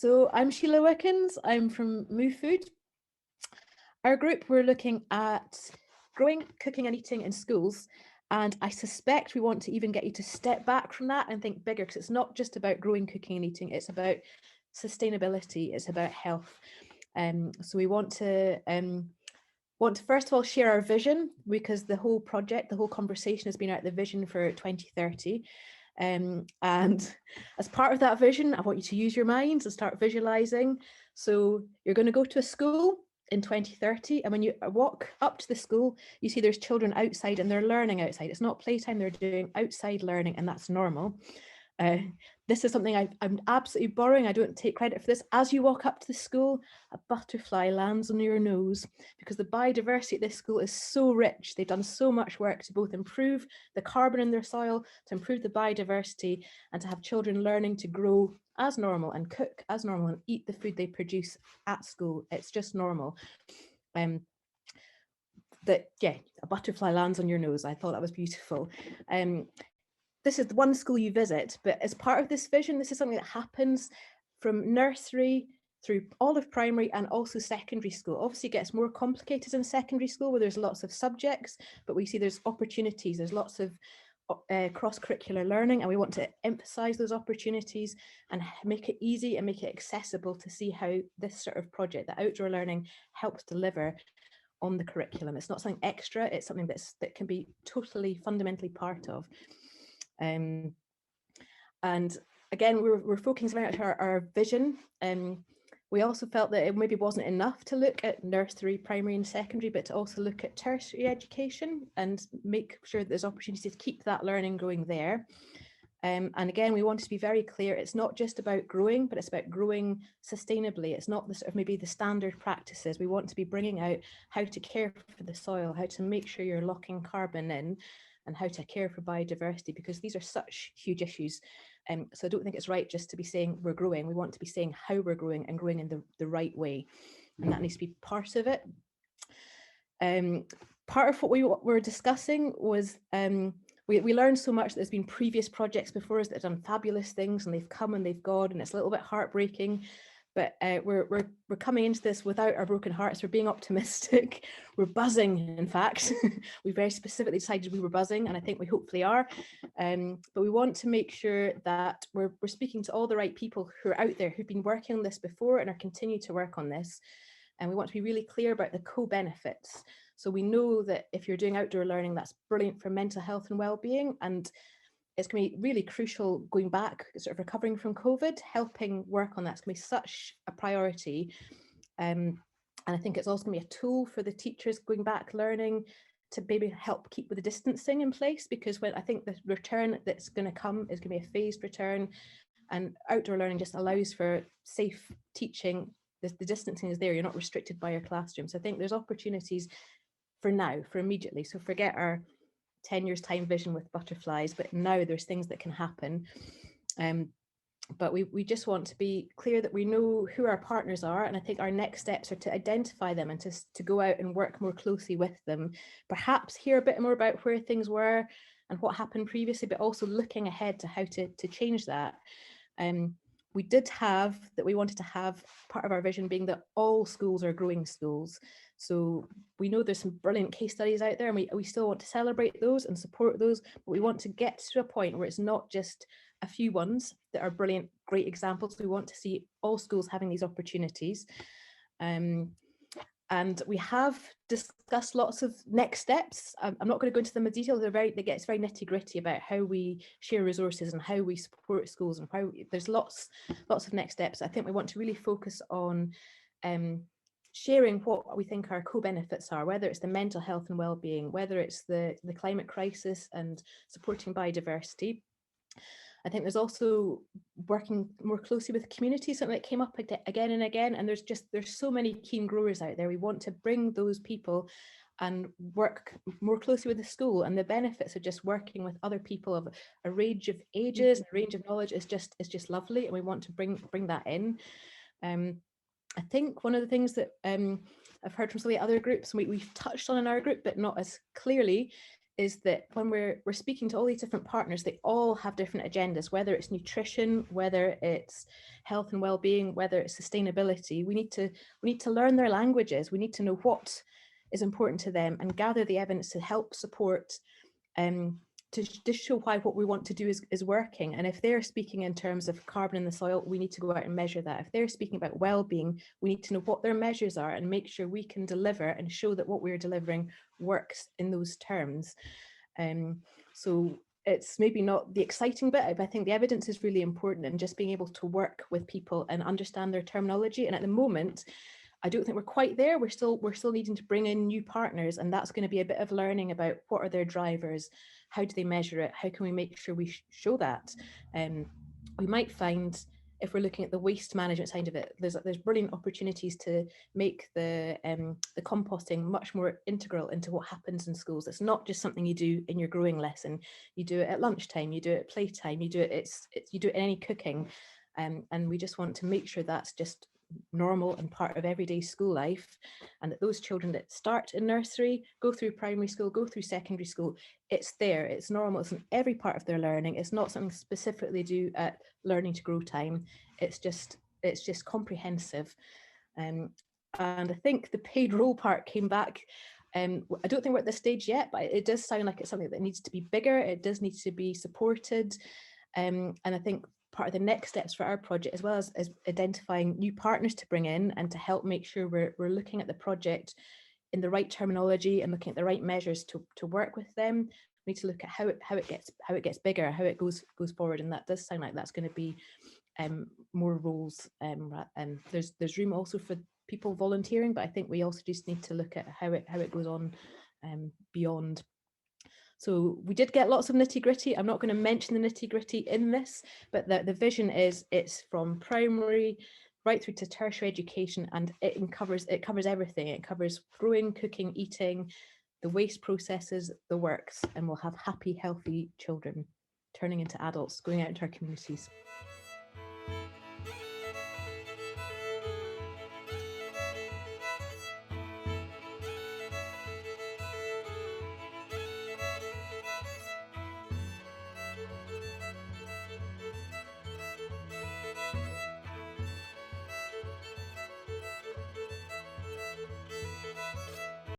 So I'm Sheila Wickens, I'm from Move Food. Our group, we're looking at growing, cooking and eating in schools. And I suspect we want to even get you to step back from that and think bigger, because it's not just about growing, cooking and eating, it's about sustainability, it's about health. So we want to first of all share our vision, because the whole project, the whole conversation has been about the vision for 2030. And as part of that vision, I want you to use your minds and start visualizing. So you're going to go to a school in 2030, and when you walk up to the school, you see there's children outside and they're learning outside. It's not playtime, they're doing outside learning, and that's normal. This is something I'm absolutely borrowing. I don't take credit for this. As you walk up to the school, a butterfly lands on your nose, because the biodiversity at this school is so rich. They've done so much work to both improve the carbon in their soil, to improve the biodiversity, and to have children learning to grow as normal and cook as normal and eat the food they produce at school. It's just normal. A butterfly lands on your nose. I thought that was beautiful. This is the one school you visit, but as part of this vision, this is something that happens from nursery through all of primary and also secondary school. Obviously, it gets more complicated in secondary school where there's lots of subjects, but we see there's opportunities, there's lots of cross-curricular learning, and we want to emphasize those opportunities and make it easy and make it accessible to see how this sort of project, the outdoor learning, helps deliver on the curriculum. It's not something extra, it's something that can be totally fundamentally part of. And again, we're focusing about our vision. We also felt that it maybe wasn't enough to look at nursery, primary and secondary, but to also look at tertiary education and make sure that there's opportunities to keep that learning going there. And again, we want to be very clear, it's not just about growing, but it's about growing sustainably. It's not the sort of maybe the standard practices. We want to be bringing out how to care for the soil, how to make sure you're locking carbon in, and how to care for biodiversity, because these are such huge issues. So I don't think it's right just to be saying we're growing. We want to be saying how we're growing and growing in the right way. And that needs to be part of it. Part of what we were discussing was we learned so much. There's been previous projects before us that have done fabulous things, and they've come and they've gone, and it's a little bit heartbreaking. But we're coming into this without our broken hearts. We're being optimistic. We're buzzing, in fact. We very specifically decided we were buzzing, and I think we hopefully are. But we want to make sure that we're speaking to all the right people who are out there who've been working on this before and are continuing to work on this. And we want to be really clear about the co-benefits. So we know that if you're doing outdoor learning, that's brilliant for mental health and well-being, and it's going to be really crucial going back, sort of recovering from COVID. Helping work on that's going to be such a priority. And I think it's also going to be a tool for the teachers going back learning to maybe help keep with the distancing in place, because when I think the return that's going to come is going to be a phased return, and outdoor learning just allows for safe teaching. The distancing is there, you're not restricted by your classroom. So I think there's opportunities for now, for immediately. So forget our 10 years time vision with butterflies, but now there's things that can happen. But we just want to be clear that we know who our partners are, and I think our next steps are to identify them and to go out and work more closely with them, perhaps hear a bit more about where things were and what happened previously, but also looking ahead to how to change that. We did have that we wanted to have part of our vision being that all schools are growing schools. So we know there's some brilliant case studies out there, and we still want to celebrate those and support those, but we want to get to a point where it's not just a few ones that are brilliant, great examples. We want to see all schools having these opportunities. And we have discussed lots of next steps. I'm not going to go into them in detail. It's very nitty gritty about how we share resources and how we support schools, and how there's lots of next steps. I think we want to really focus on sharing what we think our co-benefits are, whether it's the mental health and well-being, whether it's the climate crisis and supporting biodiversity. I think there's also working more closely with the community, something that came up again and again, and there's so many keen growers out there. We want to bring those people and work more closely with the school, and the benefits of just working with other people of a range of ages, a range of knowledge is just lovely, and we want to bring that in. I think one of the things that I've heard from some of the other groups, and we've touched on in our group, but not as clearly, is that when we're speaking to all these different partners, they all have different agendas, whether it's nutrition, whether it's health and well-being, whether it's sustainability. We need to learn their languages. We need to know what is important to them and gather the evidence to help support, to show why what we want to do is working. And if they're speaking in terms of carbon in the soil, we need to go out and measure that. If they're speaking about well-being, we need to know what their measures are and make sure we can deliver and show that what we're delivering works in those terms. So it's maybe not the exciting bit, but I think the evidence is really important, and just being able to work with people and understand their terminology. And at the moment, I don't think we're quite there. We're still needing to bring in new partners, and that's going to be a bit of learning about what are their drivers, how do they measure it, how can we make sure we show that. We might find, if we're looking at the waste management side of it, there's brilliant opportunities to make the composting much more integral into what happens in schools. It's not just something you do in your growing lesson. You do it at lunchtime, you do it at playtime, you do it you do it in any cooking, and we just want to make sure that's just normal and part of everyday school life, and that those children that start in nursery, go through primary school, go through secondary school, it's there, it's normal, it's in every part of their learning. It's not something specifically do at learning to grow time. It's just comprehensive. And I think the paid role part came back. I don't think we're at this stage yet, but it does sound like it's something that needs to be bigger. It does need to be supported. And I think part of the next steps for our project, as well as identifying new partners to bring in and to help make sure we're looking at the project in the right terminology and looking at the right measures to work with them. We need to look at how it gets bigger, how it goes forward, and that does sound like that's going to be more roles. There's room also for people volunteering, but I think we also just need to look at how it goes on beyond. So we did get lots of nitty gritty. I'm not going to mention the nitty gritty in this, but the vision is it's from primary right through to tertiary education, and it covers everything. It covers growing, cooking, eating, the waste processes, the works, and we'll have happy, healthy children turning into adults, going out into our communities.